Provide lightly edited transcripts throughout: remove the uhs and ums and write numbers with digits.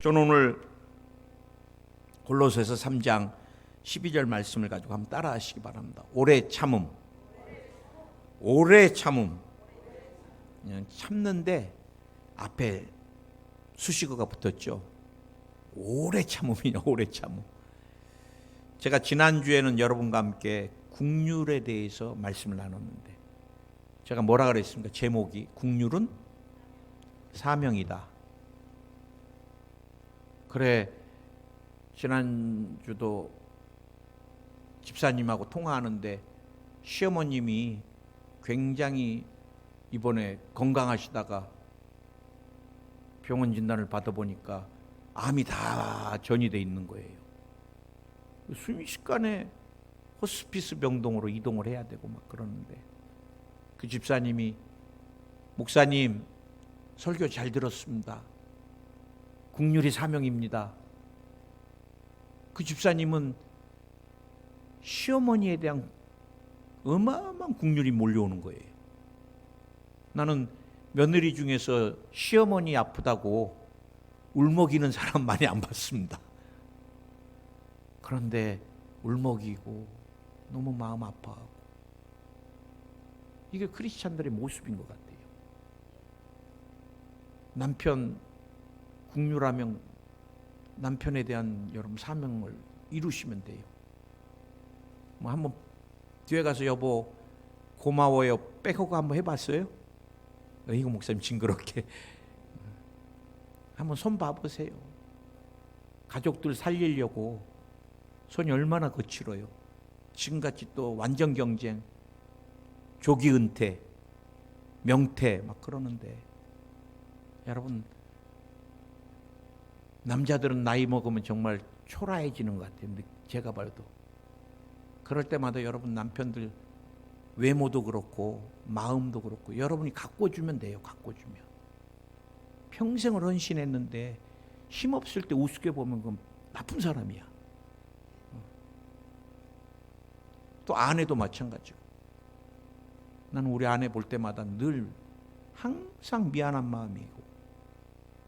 저는 오늘 골로새서 3장 12절 말씀을 가지고 한번 따라 하시기 바랍니다. 오래 참음. 오래 참음. 그냥 참는데 앞에 수식어가 붙었죠. 오래 참음이냐, 오래 참음. 제가 지난주에는 여러분과 함께 국률에 대해서 말씀을 나눴는데 제가 뭐라 그랬습니까? 제목이 국률은 사명이다. 그래, 지난주도 집사님하고 통화하는데 시어머님이 굉장히 이번에 건강하시다가 병원 진단을 받아보니까 암이 다 전이돼 있는 거예요. 순식간에 호스피스 병동으로 이동을 해야 되고 막 그러는데 그 집사님이 목사님 설교 잘 들었습니다. 국률이 사명입니다. 그 집사님은 시어머니에 대한 어마어마한 국률이 몰려오는 거예요. 나는 며느리 중에서 시어머니 아프다고 울먹이는 사람 많이 안 봤습니다. 그런데 울먹이고 너무 마음 아파하고 이게 크리스찬들의 모습인 것 같아요. 남편 국률하면 남편에 대한 여러분 사명을 이루시면 돼요. 뭐 한번 뒤에 가서 여보 고마워요 백허그 한번 해봤어요? 이거 목사님 징그럽게 한번 손 봐보세요. 가족들 살리려고 손이 얼마나 거칠어요. 지금같이 또 완전 경쟁, 조기 은퇴, 명퇴 막 그러는데 여러분 남자들은 나이 먹으면 정말 초라해지는 것 같아요. 제가 봐도 그럴 때마다 여러분 남편들 외모도 그렇고 마음도 그렇고 여러분이 가꿔주면 돼요. 가꿔주면 평생을 헌신했는데 힘없을 때 우습게 보면 그건 나쁜 사람이야. 또 아내도 마찬가지고 나는 우리 아내 볼 때마다 늘 항상 미안한 마음이고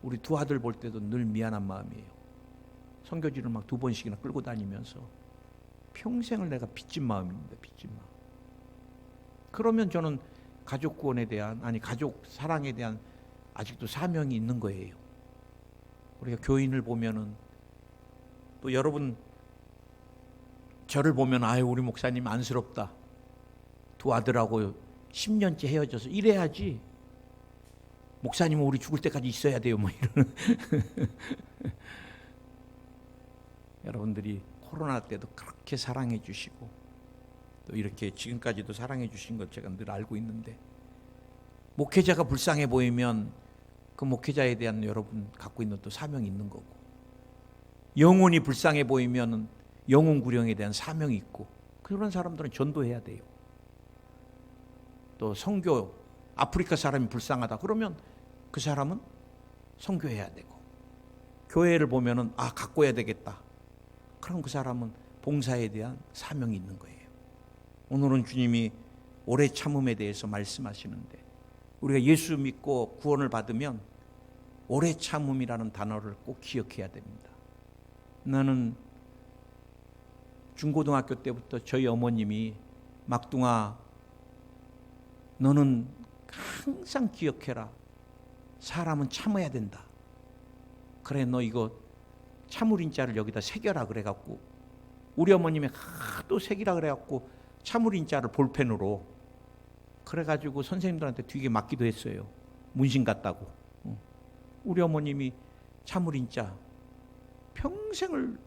우리 두 아들 볼 때도 늘 미안한 마음이에요. 선교지를 막 2번씩이나 끌고 다니면서 평생을 내가 빚진 마음입니다. 빚진 마음. 그러면 저는 가족 구원에 대한 가족 사랑에 대한 아직도 사명이 있는 거예요. 우리가 교인을 보면은 또 여러분 저를 보면 아유 우리 목사님 안쓰럽다. 두 아들하고 10년째 헤어져서 이래야지. 목사님은 우리 죽을 때까지 있어야 돼요. 뭐 이런. 여러분들이 코로나 때도 그렇게 사랑해 주시고 또 이렇게 지금까지도 사랑해 주신 걸 제가 늘 알고 있는데 목회자가 불쌍해 보이면 그 목회자에 대한 여러분 갖고 있는 또 사명이 있는 거고 영혼이 불쌍해 보이면 영혼 구령에 대한 사명이 있고 그런 사람들은 전도해야 돼요. 또 선교 아프리카 사람이 불쌍하다 그러면 그 사람은 선교해야 되고 교회를 보면은 가꿔야 되겠다. 그럼 그 사람은 봉사에 대한 사명이 있는 거예요. 오늘은 주님이 오래 참음에 대해서 말씀하시는데 우리가 예수 믿고 구원을 받으면 오래 참음이라는 단어를 꼭 기억해야 됩니다. 나는 중고등학교 때부터 저희 어머님이 막둥아 너는 항상 기억해라. 사람은 참아야 된다. 그래 너 이거 참을인자를 여기다 새겨라 그래갖고 우리 어머님이 하도 새기라 그래갖고 참을인자를 볼펜으로 그래가지고 선생님들한테 뒤에 맞기도 했어요. 문신 같다고. 우리 어머님이 참을인자 평생을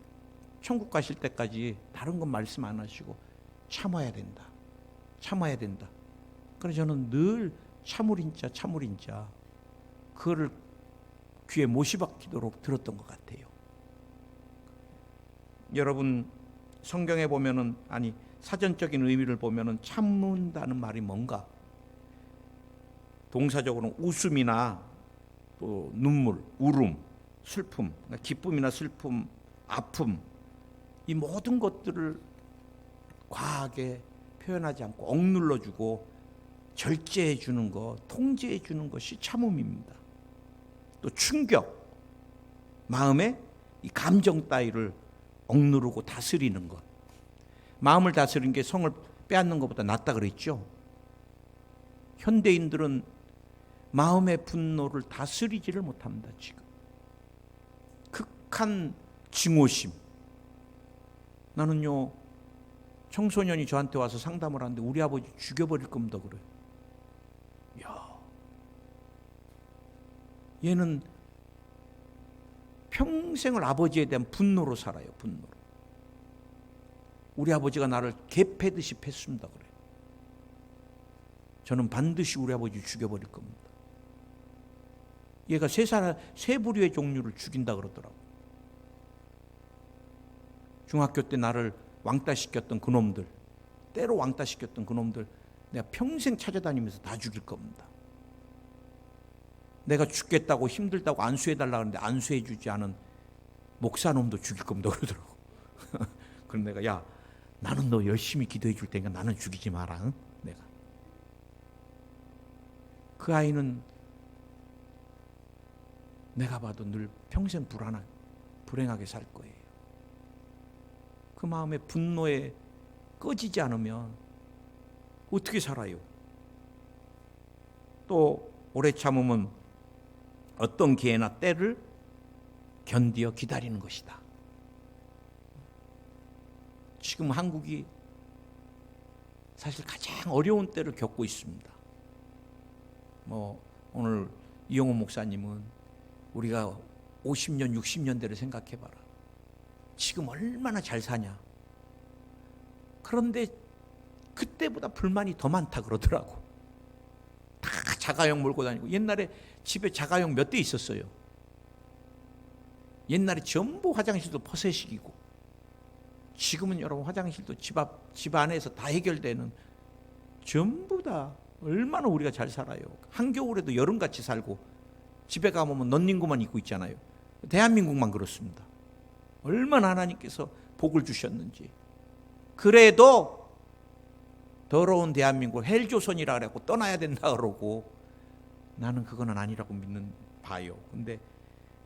천국 가실 때까지 다른 건 말씀 안 하시고 참아야 된다. 참아야 된다. 그래서 저는 늘 참을인자 그거를 귀에 못이 박히도록 들었던 것 같아요. 여러분 성경에 보면은 사전적인 의미를 보면은 참는다는 말이 뭔가 동사적으로는 웃음이나 또 눈물, 울음, 슬픔, 그러니까 기쁨이나 슬픔, 아픔 이 모든 것들을 과하게 표현하지 않고 억눌러주고 절제해 주는 것, 통제해 주는 것이 참음입니다. 또 충격, 마음의 이 감정 따위를 억누르고 다스리는 것. 마음을 다스리는 게 성을 빼앗는 것보다 낫다 그랬죠. 현대인들은 마음의 분노를 다스리지를 못합니다. 지금 극한 증오심. 나는요, 청소년이 저한테 와서 상담을 하는데 우리 아버지 죽여버릴 겁니다 그래요. 야, 얘는 평생을 아버지에 대한 분노로 살아요. 분노로. 우리 아버지가 나를 개 패듯이 팼습니다 그래요. 저는 반드시 우리 아버지 죽여버릴 겁니다. 얘가 세 부류의 종류를 죽인다 그러더라고. 중학교 때 나를 왕따시켰던 그놈들, 때로 왕따시켰던 그놈들 내가 평생 찾아다니면서 다 죽일 겁니다. 내가 죽겠다고 힘들다고 안수해달라고 하는데 안수해주지 않은 목사놈도 죽일 겁니다 그러더라고. 그럼 내가 야, 나는 너 열심히 기도해 줄 테니까 나는 죽이지 마라. 응? 내가. 그 아이는 내가 봐도 늘 평생 불행하게 살 거예요. 그 마음의 분노에 꺼지지 않으면 어떻게 살아요? 또 오래 참으면 어떤 기회나 때를 견디어 기다리는 것이다. 지금 한국이 사실 가장 어려운 때를 겪고 있습니다. 오늘 이영호 목사님은 우리가 50년, 60년대를 생각해봐라. 지금 얼마나 잘 사냐. 그런데 그때보다 불만이 더 많다 그러더라고. 다 자가용 몰고 다니고. 옛날에 집에 자가용 몇 대 있었어요. 옛날에 전부 화장실도 퍼세식이고, 지금은 여러분 화장실도 집 안에서 다 해결되는, 전부 다 얼마나 우리가 잘 살아요. 한겨울에도 여름같이 살고 집에 가보면 넌닝구만 입고 있잖아요. 대한민국만 그렇습니다. 얼마나 하나님께서 복을 주셨는지. 그래도 더러운 대한민국 헬조선이라 그래갖고 떠나야 된다 그러고, 나는 그거는 아니라고 믿는 바요. 근데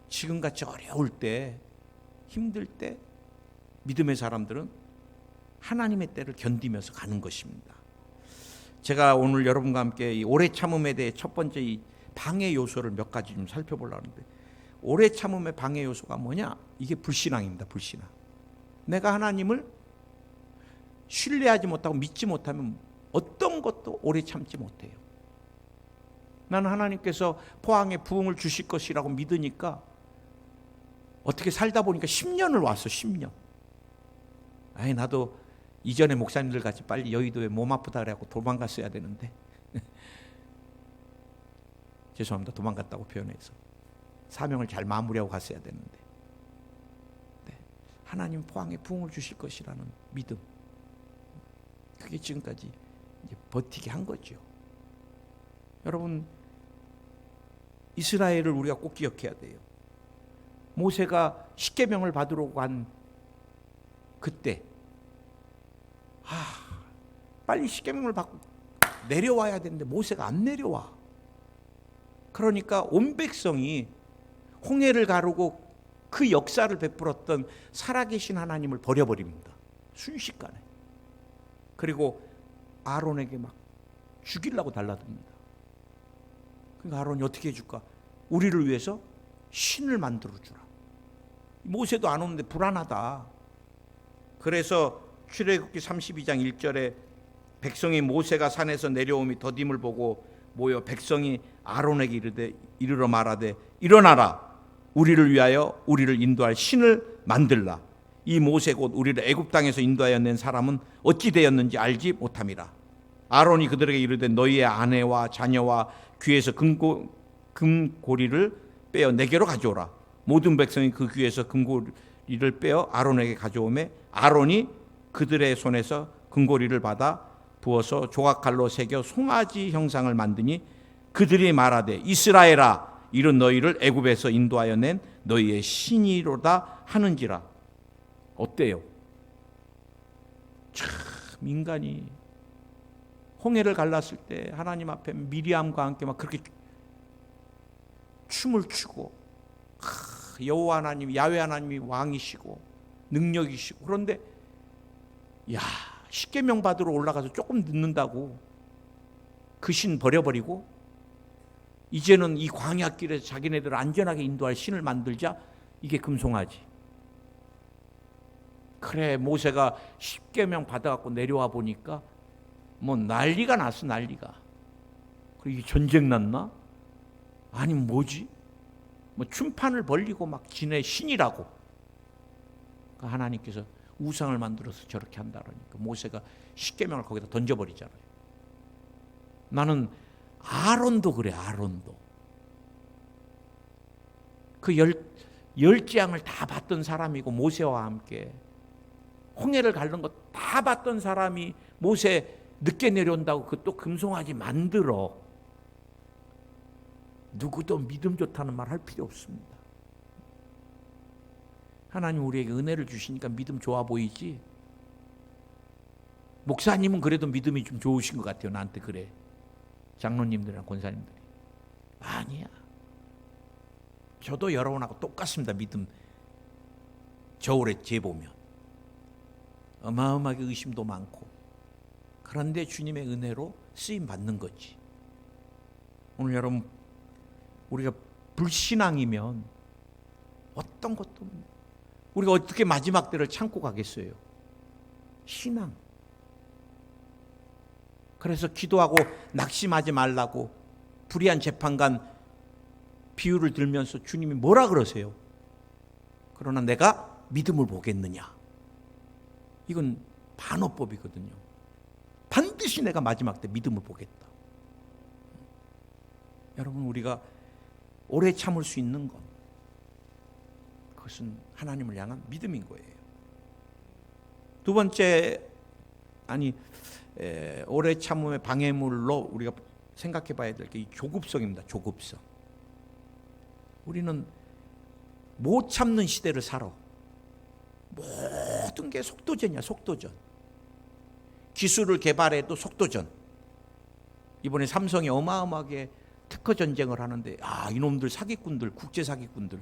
지금같이 어려울 때, 힘들 때 믿음의 사람들은 하나님의 때를 견디면서 가는 것입니다. 제가 오늘 여러분과 함께 이 오래 참음에 대해 첫 번째 이 방해 요소를 몇 가지 좀 살펴보려고 하는데, 오래 참음의 방해 요소가 뭐냐? 이게 불신앙입니다. 불신앙. 내가 하나님을 신뢰하지 못하고 믿지 못하면 어떤 것도 오래 참지 못해요. 나는 하나님께서 포항에 부흥을 주실 것이라고 믿으니까 어떻게 살다 보니까 10년을 왔어. 10년. 아이, 나도 이전에 목사님들 같이 빨리 여의도에 몸 아프다 그래갖고 도망갔어야 되는데 죄송합니다. 도망갔다고 표현해서 사명을 잘 마무리하고 갔어야 되는데, 네. 하나님 포항에 부흥을 주실 것이라는 믿음, 그게 지금까지 이제 버티게 한 거죠. 여러분, 이스라엘을 우리가 꼭 기억해야 돼요. 모세가 십계명을 받으러 간 그때, 빨리 십계명을 받고 내려와야 되는데 모세가 안 내려와. 그러니까 온 백성이 홍해를 가르고 그 역사를 베풀었던 살아계신 하나님을 버려버립니다. 순식간에. 그리고 아론에게 막 죽이려고 달라듭니다. 그러니까 아론이 어떻게 해줄까? 우리를 위해서 신을 만들어주라. 모세도 안 오는데 불안하다. 그래서 출애굽기 32장 1절에 백성이 모세가 산에서 내려오미 더딤을 보고 모여 백성이 아론에게 이르러 말하되, 일어나라, 우리를 위하여 우리를 인도할 신을 만들라. 이 모세 곧 우리를 애굽 땅에서 인도하여 낸 사람은 어찌 되었는지 알지 못함이라. 아론이 그들에게 이르되, 너희의 아내와 자녀와 귀에서 금고리를 빼어 내게로 가져오라. 모든 백성이 그 귀에서 금고리를 빼어 아론에게 가져오매 아론이 그들의 손에서 금고리를 받아 부어서 조각칼로 새겨 송아지 형상을 만드니 그들이 말하되, 이스라엘아, 이는 너희를 애굽에서 인도하여 낸 너희의 신이로다 하는지라. 어때요? 참, 인간이 홍해를 갈랐을 때 하나님 앞에 미리암과 함께 막 그렇게 춤을 추고 여호와 하나님, 야훼 하나님이 왕이시고 능력이시고, 그런데 야, 십계명 받으러 올라가서 조금 늦는다고 그 신 버려버리고 이제는 이 광야길에서 자기네들을 안전하게 인도할 신을 만들자. 이게 금송아지. 그래, 모세가 십계명 받아갖고 내려와 보니까 뭐 난리가 났어, 난리가. 이게 전쟁 났나? 아니 뭐지? 뭐 춤판을 벌리고 막 지네 신이라고. 하나님께서 우상을 만들어서 저렇게 한다라니까 모세가 십계명을 거기다 던져버리잖아요. 나는 아론도 그래, 아론도. 그 열 재앙을 다 봤던 사람이고, 모세와 함께 홍해를 가른 거 다 봤던 사람이 모세 늦게 내려온다고 그 또 금송아지 만들어. 누구도 믿음 좋다는 말 할 필요 없습니다. 하나님 우리에게 은혜를 주시니까 믿음 좋아 보이지. 목사님은 그래도 믿음이 좀 좋으신 것 같아요. 나한테 그래. 장로님들이나 권사님들이. 아니야. 저도 여러분하고 똑같습니다. 믿음. 저울에 재보면 어마어마하게 의심도 많고, 그런데 주님의 은혜로 쓰임 받는 거지. 오늘 여러분, 우리가 불신앙이면 어떤 것도 우리가 어떻게 마지막 때를 참고 가겠어요? 신앙. 그래서 기도하고 낙심하지 말라고 불의한 재판관 비유를 들면서 주님이 뭐라 그러세요? 그러나 내가 믿음을 보겠느냐? 이건 반어법이거든요. 반드시 내가 마지막 때 믿음을 보겠다. 여러분, 우리가 오래 참을 수 있는 것, 그것은 하나님을 향한 믿음인 거예요. 두 번째, 오래 참음의 방해물로 우리가 생각해 봐야 될 게 이 조급성입니다. 조급성. 우리는 못 참는 시대를 살아. 모든 게 속도전이야, 속도전. 기술을 개발해도 속도전. 이번에 삼성이 어마어마하게 특허 전쟁을 하는데, 이놈들 사기꾼들, 국제 사기꾼들,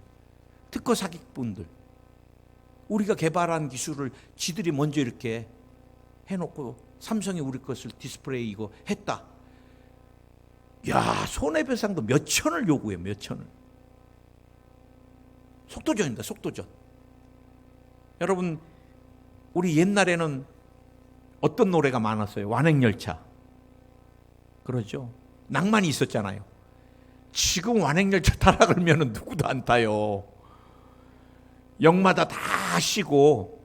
특허 사기꾼들, 우리가 개발한 기술을 지들이 먼저 이렇게 해놓고 삼성이 우리 것을 디스플레이 이거 했다. 야, 손해배상도 몇 천을 요구해, 몇 천을. 속도전입니다, 속도전. 여러분, 우리 옛날에는 어떤 노래가 많았어요? 완행열차. 그러죠? 낭만이 있었잖아요. 지금 완행열차 타라 그러면 누구도 안 타요. 역마다 다 쉬고,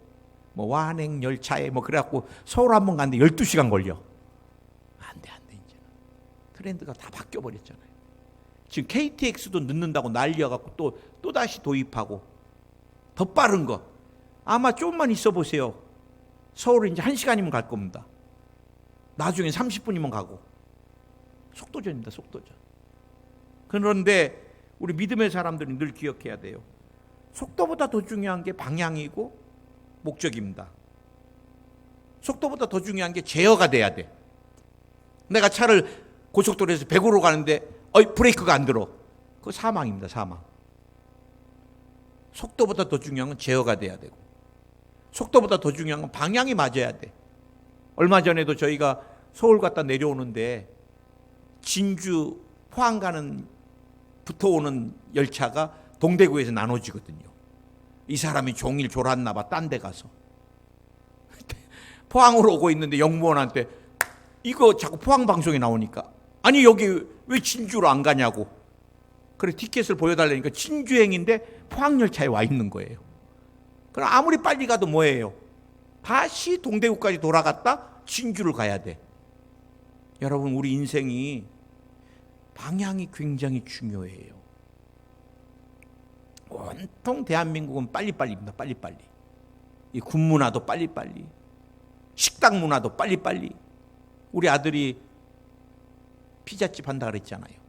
뭐 완행열차에 뭐 그래갖고 서울 한번 갔는데 12시간 걸려. 안 돼, 이제. 트렌드가 다 바뀌어버렸잖아요. 지금 KTX도 늦는다고 난리여갖고 또 다시 도입하고, 더 빠른 거. 아마 조금만 있어 보세요. 서울은 이제 1시간이면 갈 겁니다. 나중에 30분이면 가고. 속도전입니다, 속도전. 그런데 우리 믿음의 사람들이 늘 기억해야 돼요. 속도보다 더 중요한 게 방향이고 목적입니다. 속도보다 더 중요한 게 제어가 돼야 돼. 내가 차를 고속도로에서 100으로 가는데 브레이크가 안 들어. 그거 사망입니다, 사망. 속도보다 더 중요한 건 제어가 돼야 되고, 속도보다 더 중요한 건 방향이 맞아야 돼. 얼마 전에도 저희가 서울 갔다 내려오는데 진주 포항 가는 붙어오는 열차가 동대구에서 나눠지거든요. 이 사람이 종일 졸았나 봐, 딴 데 가서. 포항으로 오고 있는데 영무원한테 이거 자꾸 포항 방송에 나오니까, 아니 여기 왜 진주로 안 가냐고. 그래 티켓을 보여달라니까 진주행인데 포항열차에 와 있는 거예요. 그럼 아무리 빨리 가도 뭐예요? 다시 동대구까지 돌아갔다 진주를 가야 돼. 여러분, 우리 인생이 방향이 굉장히 중요해요. 온통 대한민국은 빨리빨리입니다. 빨리빨리. 이 군문화도 빨리빨리, 식당 문화도 빨리빨리. 우리 아들이 피자집 한다 그랬잖아요.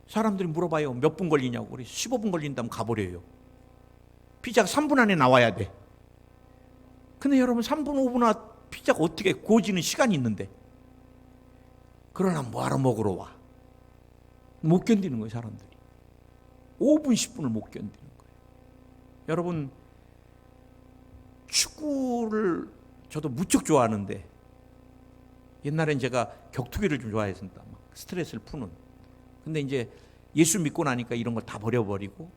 사람들이 물어봐요. 몇 분 걸리냐고. 그래 15분 걸린다면 가버려요. 피자가 3분 안에 나와야 돼. 근데 여러분, 3분 5분 피자가 어떻게 구워지는 시간이 있는데, 그러나 뭐하러 먹으러 와? 못 견디는 거예요, 사람들이. 5분 10분을 못 견디는 거예요. 여러분, 축구를 저도 무척 좋아하는데 옛날엔 제가 격투기를 좀 좋아했습니다. 스트레스를 푸는. 근데 이제 예수 믿고 나니까 이런 걸 다 버려버리고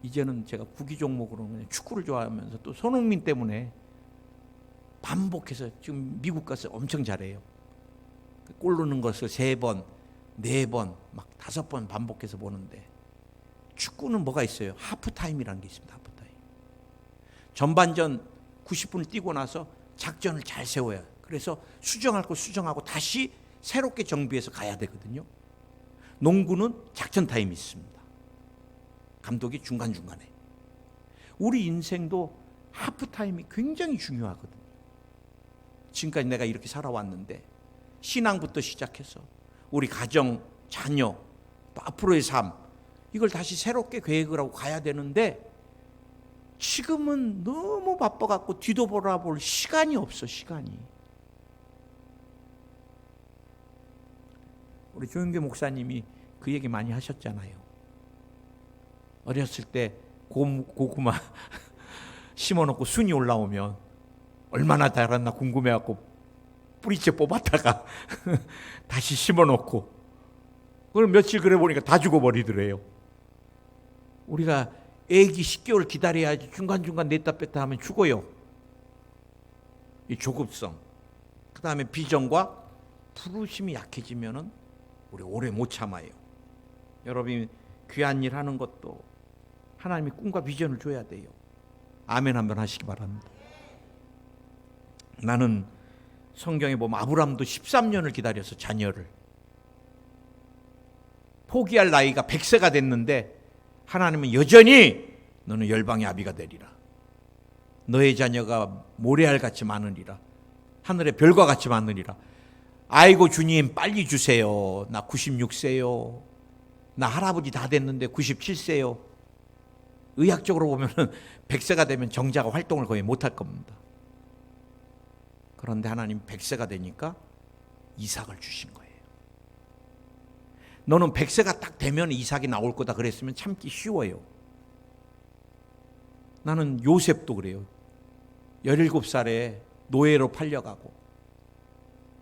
이제는 제가 구기 종목으로 그냥 축구를 좋아하면서 또 손흥민 때문에 반복해서 지금 미국 가서 엄청 잘해요. 골 넣는 것을 3번, 4번, 막 5번 반복해서 보는데 축구는 뭐가 있어요? 하프타임이라는 게 있습니다. 하프타임. 전반전 90분을 뛰고 나서 작전을 잘 세워야. 그래서 수정할 거 수정하고 다시 새롭게 정비해서 가야 되거든요. 농구는 작전 타임이 있습니다. 감독이 중간중간에. 우리 인생도 하프타임이 굉장히 중요하거든요. 지금까지 내가 이렇게 살아왔는데 신앙부터 시작해서 우리 가정, 자녀, 또 앞으로의 삶, 이걸 다시 새롭게 계획을 하고 가야 되는데 지금은 너무 바빠갖고 뒤도 돌아볼 시간이 없어. 시간이. 우리 조영규 목사님이 그 얘기 많이 하셨잖아요. 어렸을 때 고구마 심어놓고 순이 올라오면 얼마나 자랐나 궁금해갖고 뿌리째 뽑았다가 다시 심어놓고 그걸 며칠 그래 보니까 다 죽어버리더래요. 우리가 애기 10개월 기다려야지 중간중간 냈다 뺐다 하면 죽어요. 이 조급성, 그 다음에 비전과 부르심이 약해지면은 우리 오래 못 참아요. 여러분이 귀한 일 하는 것도 하나님이 꿈과 비전을 줘야 돼요. 아멘 한번 하시기 바랍니다. 나는 성경에 보면 아브라함도 13년을 기다려서 자녀를 포기할 나이가 100세가 됐는데 하나님은 여전히 너는 열방의 아비가 되리라. 너의 자녀가 모래알같이 많으리라. 하늘의 별과 같이 많으리라. 아이고 주님 빨리 주세요. 나 96세요. 나 할아버지 다 됐는데 97세요. 의학적으로 보면은 100세가 되면 정자가 활동을 거의 못할 겁니다. 그런데 하나님 100세가 되니까 이삭을 주신 거예요. 너는 100세가 딱 되면 이삭이 나올 거다 그랬으면 참기 쉬워요. 나는 요셉도 그래요. 17살에 노예로 팔려가고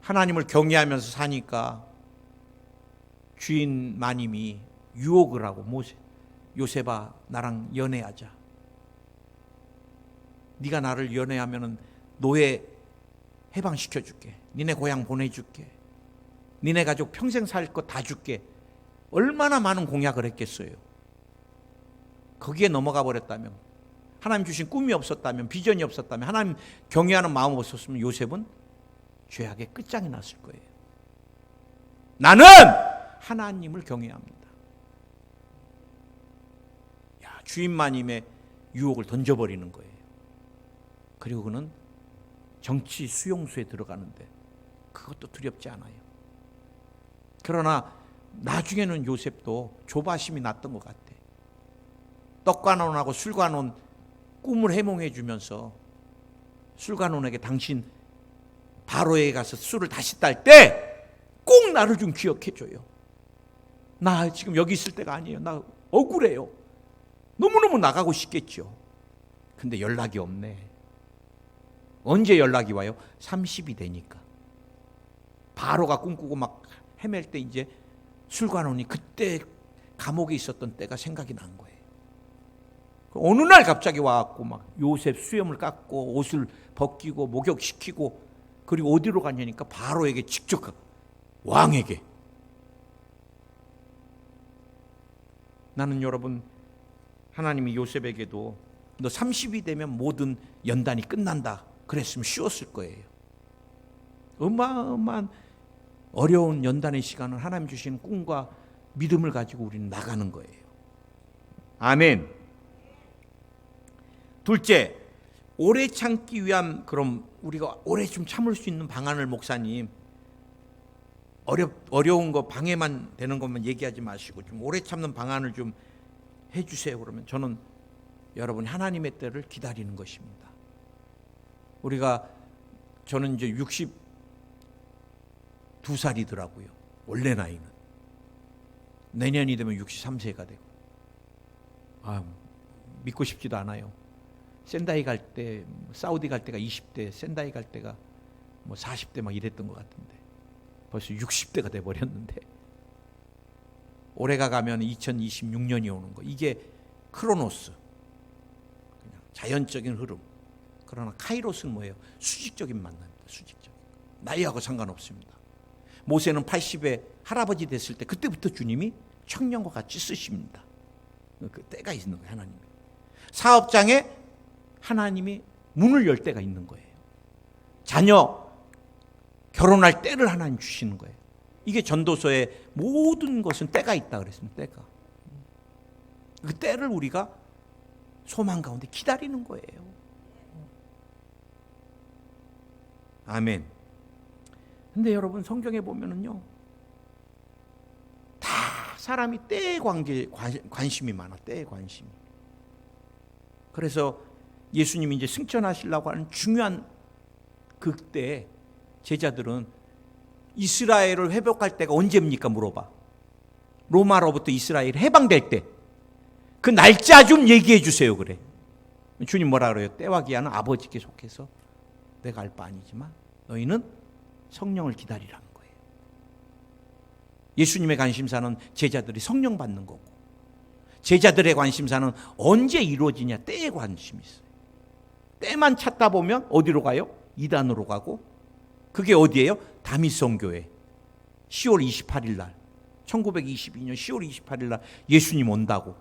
하나님을 경외하면서 사니까 주인 마님이 유혹을 하고 요셉아 나랑 연애하자. 네가 나를 연애하면 노예 해방시켜줄게. 니네 고향 보내줄게. 니네 가족 평생 살 거 다 줄게. 얼마나 많은 공약을 했겠어요. 거기에 넘어가 버렸다면, 하나님 주신 꿈이 없었다면, 비전이 없었다면, 하나님 경외하는 마음 없었으면 요셉은 죄악의 끝장이 났을 거예요. 나는 하나님을 경외합니다. 야, 주인마님의 유혹을 던져버리는 거예요. 그리고 그는 정치 수용소에 들어가는데 그것도 두렵지 않아요. 그러나 나중에는 요셉도 조바심이 났던 것 같아. 떡관원하고 술관원 꿈을 해몽해 주면서 술관원에게 당신 바로에 가서 술을 다시 딸 때 꼭 나를 좀 기억해 줘요. 나 지금 여기 있을 때가 아니에요. 나 억울해요. 너무너무 나가고 싶겠죠. 근데 연락이 없네. 언제 연락이 와요? 30이 되니까. 바로가 꿈꾸고 막 헤맬 때 이제 술관원이 그때 감옥에 있었던 때가 생각이 난 거예요. 어느 날 갑자기 와갖고 막 요셉 수염을 깎고 옷을 벗기고 목욕시키고 그리고 어디로 갔냐니까 바로에게 직접 왕에게. 나는 여러분 하나님이 요셉에게도 너 30이 되면 모든 연단이 끝난다 그랬으면 쉬웠을 거예요. 어마어마한 어려운 연단의 시간은 하나님 주시는 꿈과 믿음을 가지고 우리는 나가는 거예요. 아멘. 둘째, 오래 참기 위한, 그럼 우리가 오래 좀 참을 수 있는 방안을 목사님 어려운 거 방해만 되는 것만 얘기하지 마시고 좀 오래 참는 방안을 좀 해주세요. 그러면 저는 여러분이 하나님의 때를 기다리는 것입니다. 저는 이제 62살이더라고요. 원래 나이는. 내년이 되면 63세가 되고. 믿고 싶지도 않아요. 센다이 갈 때, 사우디 갈 때가 20대, 센다이 갈 때가 뭐 40대 막 이랬던 것 같은데 벌써 60대가 돼 버렸는데, 올해가 가면 2026년이 오는 거. 이게 크로노스, 그냥 자연적인 흐름. 그러나 카이로스는 뭐예요? 수직적인 만남입니다. 수직적. 나이하고 상관없습니다. 모세는 80에 할아버지 됐을 때 그때부터 주님이 청년과 같이 쓰십니다. 그 때가 있는 거예요. 하나님이 사업장에 하나님이 문을 열 때가 있는 거예요. 자녀 결혼할 때를 하나님 주시는 거예요. 이게 전도서의 모든 것은 때가 있다 그랬습니다. 때가. 그 때를 우리가 소망 가운데 기다리는 거예요. 아멘. 근데 여러분 성경에 보면은요, 다 사람이 때에 관심이 많아. 때에 관심이. 그래서 예수님이 이제 승천하시려고 하는 중요한 그때 제자들은 이스라엘을 회복할 때가 언제입니까? 물어봐. 로마로부터 이스라엘 해방될 때 그 날짜 좀 얘기해 주세요. 그래. 주님 뭐라 그래요? 때와 기한은 아버지께 속해서 내가 알 바 아니지만 너희는 성령을 기다리라는 거예요. 예수님의 관심사는 제자들이 성령 받는 거고, 제자들의 관심사는 언제 이루어지냐, 때에 관심이 있어요. 때만 찾다 보면 어디로 가요? 이단으로 가고, 그게 어디예요? 다미성교회 10월 28일 날, 1922년 10월 28일 날 예수님 온다고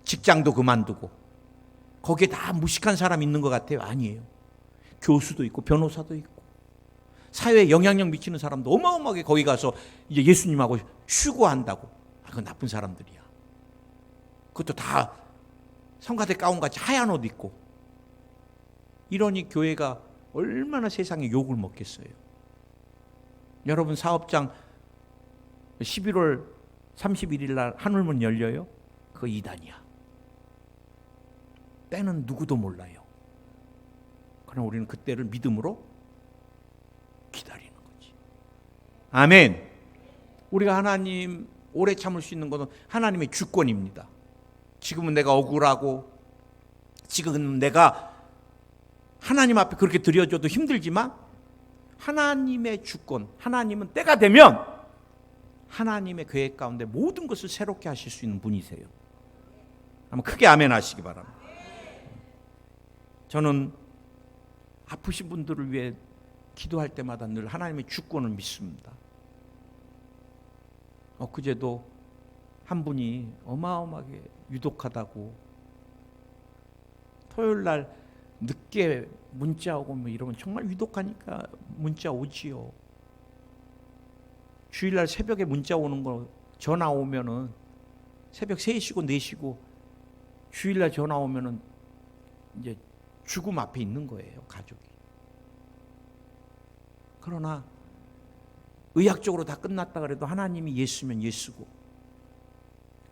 직장도 그만두고, 거기에 다 무식한 사람 있는 것 같아요? 아니에요. 교수도 있고 변호사도 있고 사회에 영향력 미치는 사람도 어마어마하게 거기 가서 이제 예수님하고 휴거한다고. 그건 나쁜 사람들이야. 그것도 다 성가대 가운같이 하얀 옷 입고. 이러니 교회가 얼마나 세상에 욕을 먹겠어요. 여러분 사업장 11월 31일 날 하늘문 열려요? 그거 이단이야. 때는 누구도 몰라요. 그러나 우리는 그때를 믿음으로 기다리는 거지. 아멘. 우리가 하나님 오래 참을 수 있는 것은 하나님의 주권입니다. 지금은 내가 억울하고, 지금은 내가 하나님 앞에 그렇게 드려줘도 힘들지만, 하나님의 주권, 하나님은 때가 되면 하나님의 계획 가운데 모든 것을 새롭게 하실 수 있는 분이세요. 한번 크게 아멘 하시기 바랍니다. 저는 아프신 분들을 위해 기도할 때마다 늘 하나님의 주권을 믿습니다. 엊그제도 한 분이 어마어마하게 유독하다고, 토요일 날 늦게 문자 오고 뭐 이러면 정말 유독하니까 문자 오지요. 주일날 새벽에 문자 오는 거, 전화 오면은 새벽 3시고 4시고 주일날 전화 오면은 이제 죽음 앞에 있는 거예요, 가족이. 그러나 의학적으로 다 끝났다 그래도 하나님이 예수면 예수고,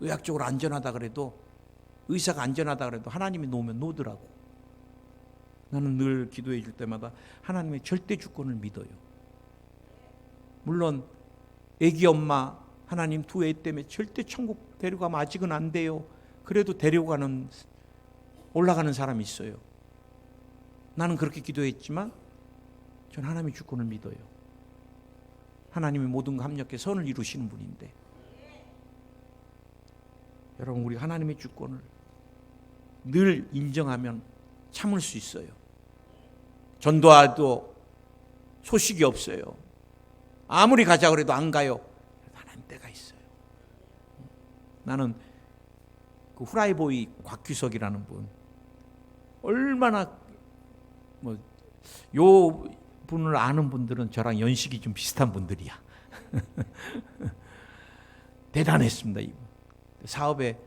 의학적으로 안전하다 그래도, 의사가 안전하다 그래도 하나님이 놓으면 놓더라고. 나는 늘 기도해 줄 때마다 하나님의 절대 주권을 믿어요. 물론 애기 엄마 하나님 두 애 때문에 절대 천국 데려가면 아직은 안 돼요. 그래도 데려가는, 올라가는 사람이 있어요. 나는 그렇게 기도했지만 전 하나님의 주권을 믿어요. 하나님이 모든 거 합력해 선을 이루시는 분인데, 여러분 우리 하나님의 주권을 늘 인정하면 참을 수 있어요. 전도와도 소식이 없어요. 아무리 가자 그래도 안 가요. 하나님 때가 있어요. 나는 그 후라이보이 곽규석이라는 분, 얼마나 요 분을 아는 분들은 저랑 연식이 좀 비슷한 분들이야. 대단했습니다. 이분. 사업에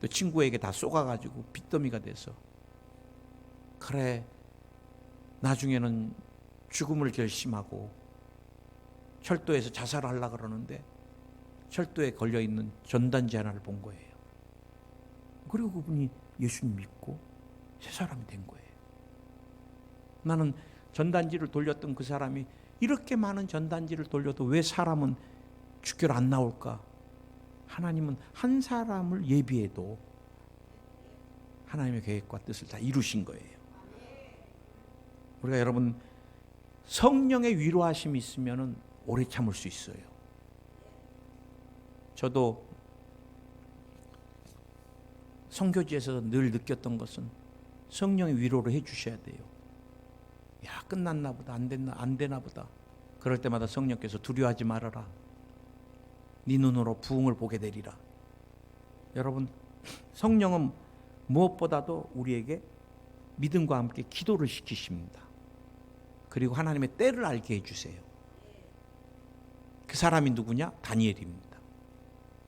또 친구에게 다 쏘가가지고 빚더미가 돼서, 그래 나중에는 죽음을 결심하고 철도에서 자살하려고 그러는데 철도에 걸려있는 전단지 하나를 본 거예요. 그리고 그분이 예수님 믿고 새 사람이 된 거예요. 나는 전단지를 돌렸던 그 사람이 이렇게 많은 전단지를 돌려도 왜 사람은 주결 안 나올까? 하나님은 한 사람을 예비해도 하나님의 계획과 뜻을 다 이루신 거예요. 우리가 여러분 성령의 위로하심이 있으면 오래 참을 수 있어요. 저도 선교지에서 늘 느꼈던 것은 성령의 위로를 해주셔야 돼요. 야, 끝났나 보다, 안 되나 보다. 그럴 때마다 성령께서 두려워하지 말아라. 네 눈으로 부흥을 보게 되리라. 여러분, 성령은 무엇보다도 우리에게 믿음과 함께 기도를 시키십니다. 그리고 하나님의 때를 알게 해주세요. 그 사람이 누구냐? 다니엘입니다.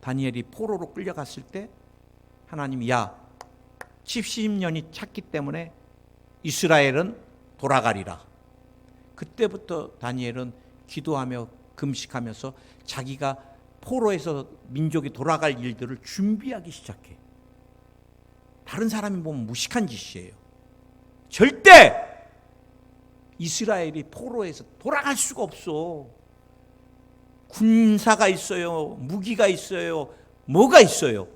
다니엘이 포로로 끌려갔을 때 하나님이 70년이 찼기 때문에 이스라엘은 돌아가리라. 그때부터 다니엘은 기도하며 금식하면서 자기가 포로에서 민족이 돌아갈 일들을 준비하기 시작해. 다른 사람이 보면 무식한 짓이에요. 절대 이스라엘이 포로에서 돌아갈 수가 없어. 군사가 있어요. 무기가 있어요. 뭐가 있어요.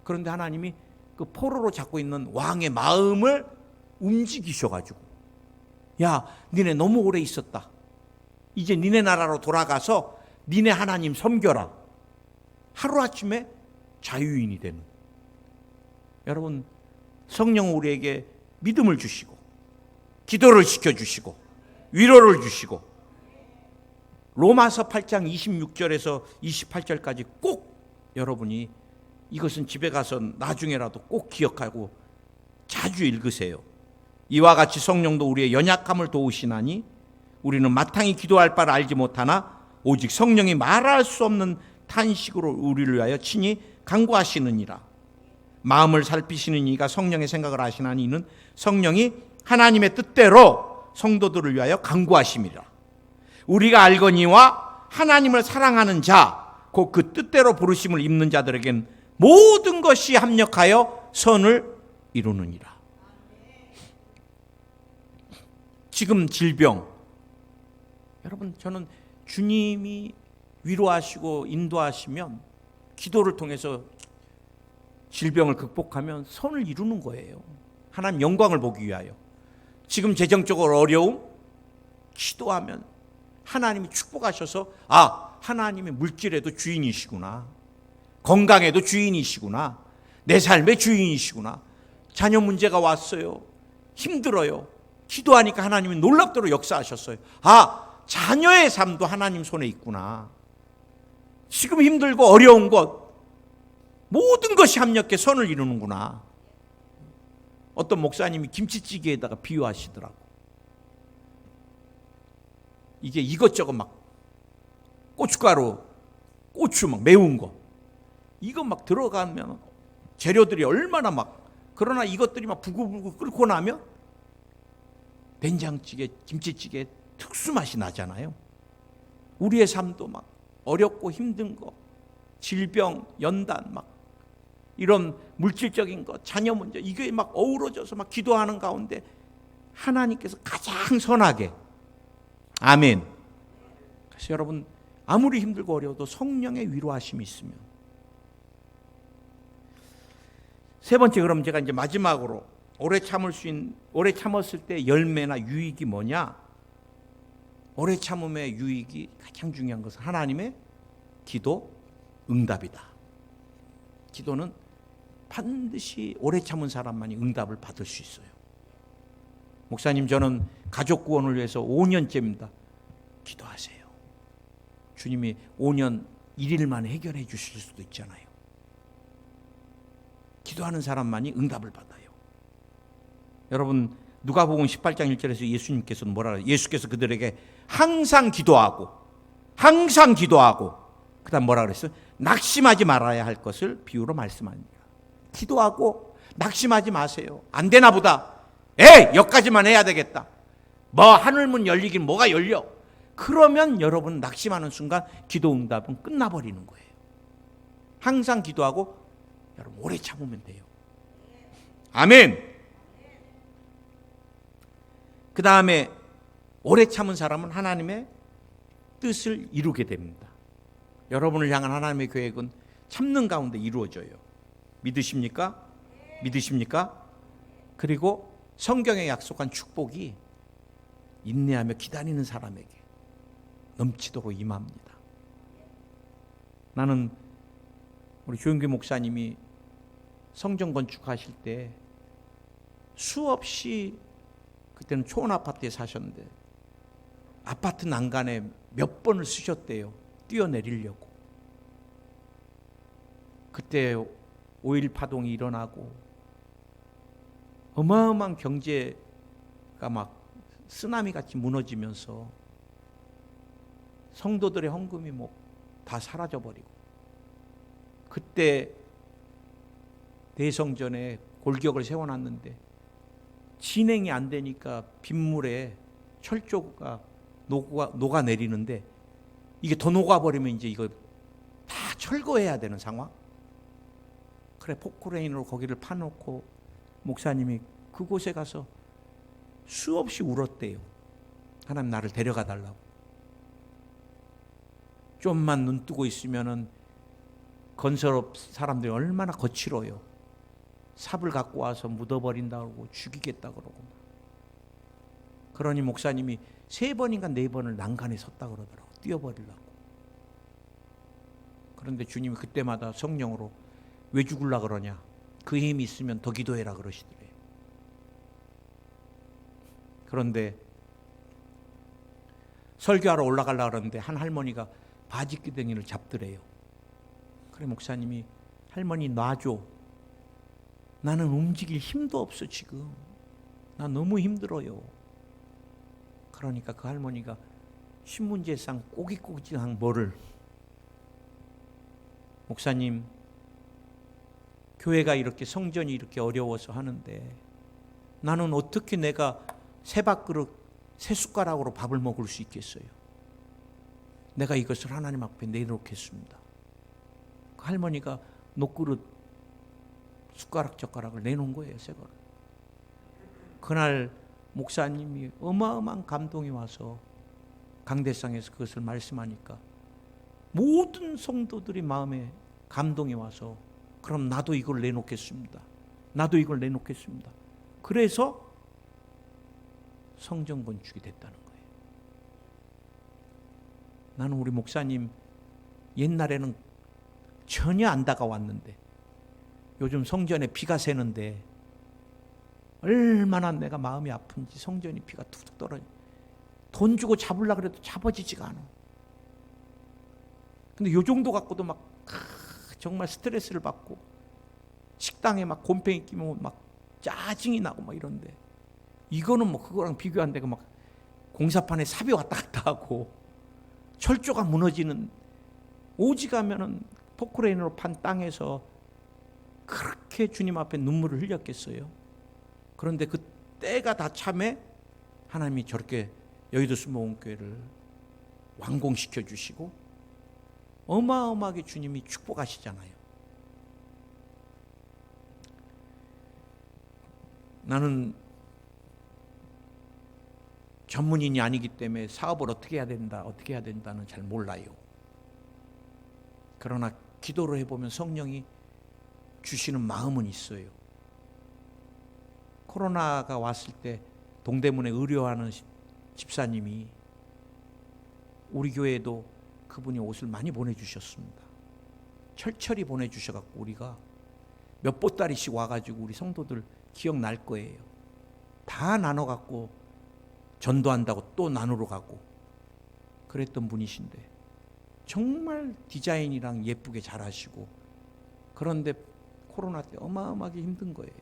그런데 하나님이 그 포로로 잡고 있는 왕의 마음을 움직이셔가지고, 야, 니네 너무 오래 있었다. 이제 니네 나라로 돌아가서 니네 하나님 섬겨라. 하루아침에 자유인이 되는. 여러분, 성령은 우리에게 믿음을 주시고 기도를 시켜주시고 위로를 주시고, 로마서 8장 26절에서 28절까지 꼭 여러분이 이것은 집에 가서 나중에라도 꼭 기억하고 자주 읽으세요. 이와 같이 성령도 우리의 연약함을 도우시나니 우리는 마땅히 기도할 바를 알지 못하나 오직 성령이 말할 수 없는 탄식으로 우리를 위하여 친히 간구하시느니라. 마음을 살피시는 이가 성령의 생각을 아시나니 이는 성령이 하나님의 뜻대로 성도들을 위하여 간구하심이라. 우리가 알거니와 하나님을 사랑하는 자 곧 그 뜻대로 부르심을 입는 자들에겐 모든 것이 합력하여 선을 이루느니라. 지금 질병, 여러분, 저는 주님이 위로하시고 인도하시면 기도를 통해서 질병을 극복하면 선을 이루는 거예요. 하나님 영광을 보기 위하여. 지금 재정적으로 어려움, 기도하면 하나님이 축복하셔서 하나님의 물질에도 주인이시구나, 건강에도 주인이시구나, 내 삶의 주인이시구나. 자녀 문제가 왔어요. 힘들어요. 기도하니까 하나님이 놀랍도록 역사하셨어요. 자녀의 삶도 하나님 손에 있구나. 지금 힘들고 어려운 것 모든 것이 합력해 선을 이루는구나. 어떤 목사님이 김치찌개에다가 비유하시더라고. 이게 이것저것 막 고춧가루, 고추 막 매운 거 이거 막 들어가면 재료들이 얼마나 그러나 이것들이 막 부글부글 끓고 나면 된장찌개, 김치찌개 특수 맛이 나잖아요. 우리의 삶도 막 어렵고 힘든 거, 질병, 연단, 이런 물질적인 것, 자녀 문제, 이게 막 어우러져서 기도하는 가운데 하나님께서 가장 선하게, 아멘. 그래서 여러분, 아무리 힘들고 어려워도 성령의 위로하심이 있으면. 세 번째, 그럼 제가 이제 마지막으로 오래 참았을 때 열매나 유익이 뭐냐? 오래 참음의 유익이 가장 중요한 것은 하나님의 기도 응답이다. 기도는 반드시 오래 참은 사람만이 응답을 받을 수 있어요. 목사님, 저는 가족 구원을 위해서 5년째입니다. 기도하세요. 주님이 5년 1일 만에 해결해 주실 수도 있잖아요. 기도하는 사람만이 응답을 받아요. 여러분, 누가복음 18장 1절에서 예수님께서는 뭐라 그래요? 예수께서 그들에게 항상 기도하고 그다음 뭐라 그랬어요? 낙심하지 말아야 할 것을 비유로 말씀합니다. 기도하고 낙심하지 마세요. 안 되나 보다. 여기까지만 해야 되겠다. 하늘문 열리긴 뭐가 열려. 그러면 여러분 낙심하는 순간 기도 응답은 끝나버리는 거예요. 항상 기도하고 여러분 오래 참으면 돼요. 아멘. 그 다음에 오래 참은 사람은 하나님의 뜻을 이루게 됩니다. 여러분을 향한 하나님의 계획은 참는 가운데 이루어져요. 믿으십니까? 믿으십니까? 그리고 성경에 약속한 축복이 인내하며 기다리는 사람에게 넘치도록 임합니다. 나는 우리 조영규 목사님이 성전 건축하실 때 수없이, 그때는 초원 아파트에 사셨는데 아파트 난간에 몇 번을 쓰셨대요. 뛰어내리려고. 그때 5.1 파동이 일어나고 어마어마한 경제가 막 쓰나미 같이 무너지면서 성도들의 헌금이 뭐 다 사라져버리고, 그때 대성전에 골격을 세워놨는데 진행이 안 되니까 빗물에 철조가 녹아내리는데, 이게 더 녹아버리면 이제 이거 다 철거해야 되는 상황. 그래, 포크레인으로 거기를 파놓고 목사님이 그곳에 가서 수없이 울었대요. 하나님 나를 데려가 달라고. 좀만 눈 뜨고 있으면은 건설업 사람들이 얼마나 거칠어요. 삽을 갖고 와서 묻어버린다 그러고 죽이겠다 그러고. 그러니 목사님이 3번인가 4번을 난간에 섰다 그러더라고. 뛰어버리려고. 그런데 주님이 그때마다 성령으로 왜 죽으려 그러냐, 그 힘이 있으면 더 기도해라 그러시더래요. 그런데 설교하러 올라가려고 그러는데 한 할머니가 바지기둥이를 잡더래요. 그래, 목사님이 할머니 놔줘. 나는 움직일 힘도 없어 지금. 나 너무 힘들어요. 그러니까 그 할머니가 신문지에상 꼬깃꼬깃한 뭐를, 목사님 교회가 이렇게 성전이 이렇게 어려워서 하는데 나는 어떻게 내가 세 밥그릇 세 숟가락으로 밥을 먹을 수 있겠어요. 내가 이것을 하나님 앞에 내놓겠습니다. 그 할머니가 녹그릇 숟가락 젓가락을 내놓은 거예요. 새 거를. 그날 목사님이 어마어마한 감동이 와서 강대상에서 그것을 말씀하니까 모든 성도들이 마음에 감동이 와서, 그럼 나도 이걸 내놓겠습니다. 나도 이걸 내놓겠습니다. 그래서 성전 건축이 됐다는 거예요. 나는 우리 목사님 옛날에는 전혀 안 다가왔는데 요즘 성전에 비가 새는데 얼마나 내가 마음이 아픈지, 성전이 비가 툭툭 떨어져. 돈 주고 잡으려고 해도 잡아지지가 않아. 근데 요 정도 갖고도 막 정말 스트레스를 받고 식당에 막 곰팡이 끼면 막 짜증이 나고 막 이런데, 이거는 뭐 그거랑 비교 안 되고 막 공사판에 삽이 왔다 갔다 하고 철조가 무너지는, 오지가면은 포크레인으로 판 땅에서 그렇게 주님 앞에 눈물을 흘렸겠어요. 그런데 그 때가 다 참에 하나님이 저렇게 여의도 수목원교회를 완공시켜 주시고 어마어마하게 주님이 축복하시잖아요. 나는 전문인이 아니기 때문에 사업을 어떻게 해야 된다는 잘 몰라요. 그러나 기도를 해보면 성령이 주시는 마음은 있어요. 코로나가 왔을 때 동대문에 의료하는 집사님이 우리 교회에도 그분이 옷을 많이 보내주셨습니다. 철철히 보내주셔갖고 우리가 몇 보따리씩 와가지고 우리 성도들 기억날 거예요. 다 나눠갖고 전도한다고 또 나누러 가고 그랬던 분이신데 정말 디자인이랑 예쁘게 잘하시고, 그런데 코로나 때 어마어마하게 힘든 거예요.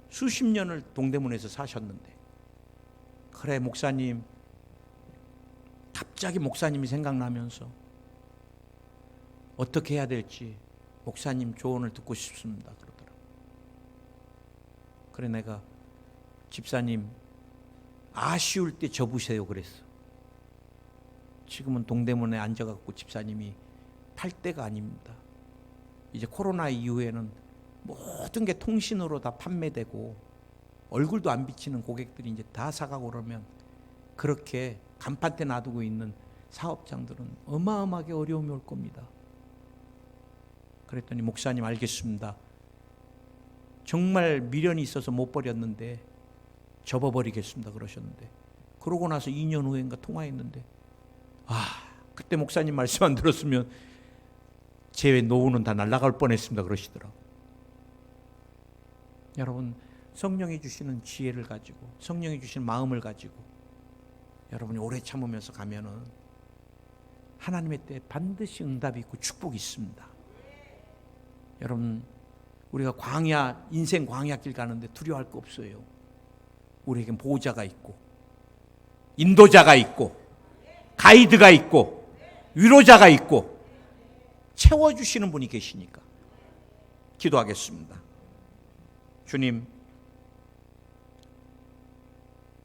수십 년을 동대문에서 사셨는데. 그래, 목사님, 갑자기 목사님이 생각나면서 어떻게 해야 될지 목사님 조언을 듣고 싶습니다 그러더라고요. 그래, 내가 집사님 아쉬울 때 접으세요 그랬어. 지금은 동대문에 앉아갖고 집사님이 팔 때가 아닙니다. 이제 코로나 이후에는 모든 게 통신으로 다 판매되고 얼굴도 안 비치는 고객들이 이제 다 사가고 그러면 그렇게 간판대 놔두고 있는 사업장들은 어마어마하게 어려움이 올 겁니다. 그랬더니 목사님 알겠습니다. 정말 미련이 있어서 못 버렸는데 접어버리겠습니다 그러셨는데, 그러고 나서 2년 후인가 통화했는데, 그때 목사님 말씀 안 들었으면 제 노후는 다 날아갈 뻔했습니다 그러시더라고. 여러분, 성령이 주시는 지혜를 가지고, 성령이 주시는 마음을 가지고 여러분이 오래 참으면서 가면은 하나님의 때에 반드시 응답이 있고 축복이 있습니다. 여러분, 우리가 광야, 인생 광야길 가는데 두려워할 거 없어요. 우리에겐 보호자가 있고, 인도자가 있고, 가이드가 있고, 위로자가 있고, 채워주시는 분이 계시니까. 기도하겠습니다. 주님,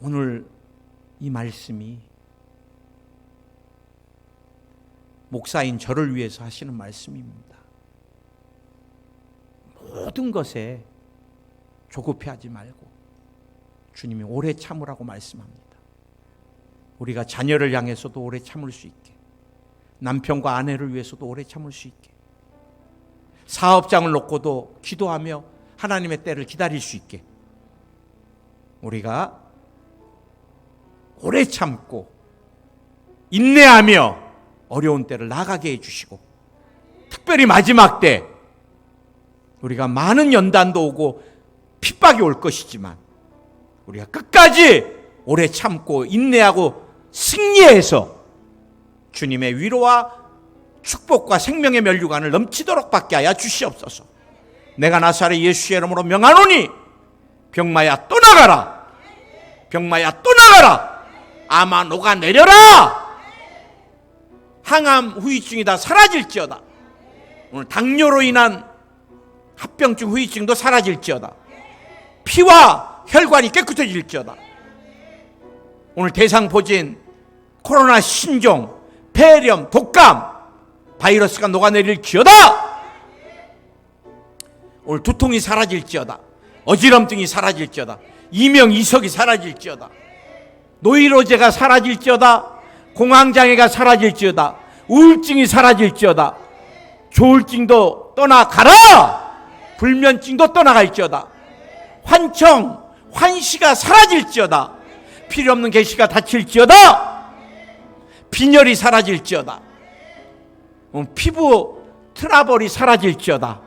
오늘 이 말씀이 목사인 저를 위해서 하시는 말씀입니다. 모든 것에 조급해하지 말고 주님이 오래 참으라고 말씀합니다. 우리가 자녀를 향해서도 오래 참을 수 있게, 남편과 아내를 위해서도 오래 참을 수 있게, 사업장을 놓고도 기도하며 하나님의 때를 기다릴 수 있게 우리가 오래 참고 인내하며 어려운 때를 나가게 해주시고, 특별히 마지막 때 우리가 많은 연단도 오고 핍박이 올 것이지만 우리가 끝까지 오래 참고 인내하고 승리해서 주님의 위로와 축복과 생명의 면류관을 넘치도록 받게 하여 주시옵소서. 내가 나사렛 예수의 이름으로 명하노니 병마야 떠나가라, 병마야 떠나가라, 아마 녹아내려라. 항암 후유증이 다 사라질지어다. 오늘 당뇨로 인한 합병증 후유증도 사라질지어다. 피와 혈관이 깨끗해질지어다. 오늘 대상포진, 코로나 신종, 폐렴, 독감, 바이러스가 녹아내릴지어다. 오늘 두통이 사라질지어다. 어지럼증이 사라질지어다. 이명이석이 사라질지어다. 노이로제가 사라질지어다. 공황장애가 사라질지어다. 우울증이 사라질지어다. 조울증도 떠나가라. 불면증도 떠나갈지어다. 환청, 환시가 사라질지어다. 필요없는 계시가 닫힐지어다. 빈혈이 사라질지어다. 피부 트러블이 사라질지어다.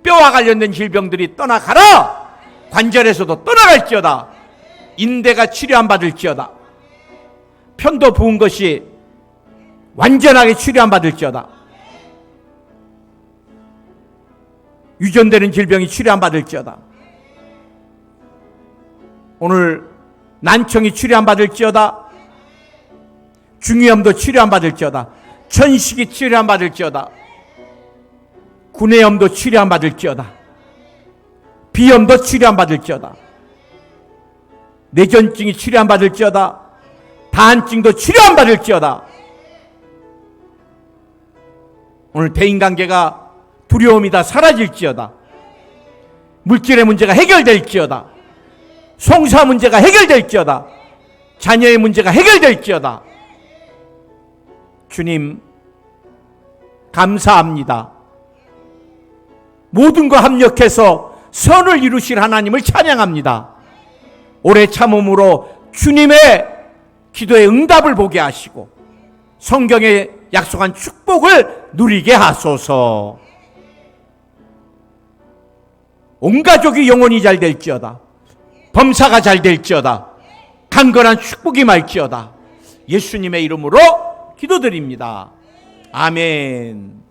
뼈와 관련된 질병들이 떠나가라. 관절에서도 떠나갈지어다. 인대가 치료 안 받을지어다. 편도 부은 것이 완전하게 치료 안 받을지어다. 유전되는 질병이 치료 안 받을지어다. 오늘 난청이 치료 안 받을지어다. 중이염도 치료 안 받을지어다. 천식이 치료 안 받을지어다. 구내염도 치료 안 받을지어다. 비염도 치료 안 받을지어다. 뇌전증이 치료 안 받을지어다. 다한증도 치료 안 받을지어다. 오늘 대인관계가 두려움이 다 사라질지어다. 물질의 문제가 해결될지어다. 송사 문제가 해결될지어다. 자녀의 문제가 해결될지어다. 주님, 감사합니다. 모든 거 합력해서 선을 이루실 하나님을 찬양합니다. 오래 참음으로 주님의 기도의 응답을 보게 하시고 성경에 약속한 축복을 누리게 하소서. 온 가족이 영혼이 잘 될지어다. 범사가 잘 될지어다. 강건한 축복이 말지어다. 예수님의 이름으로 기도드립니다. 아멘.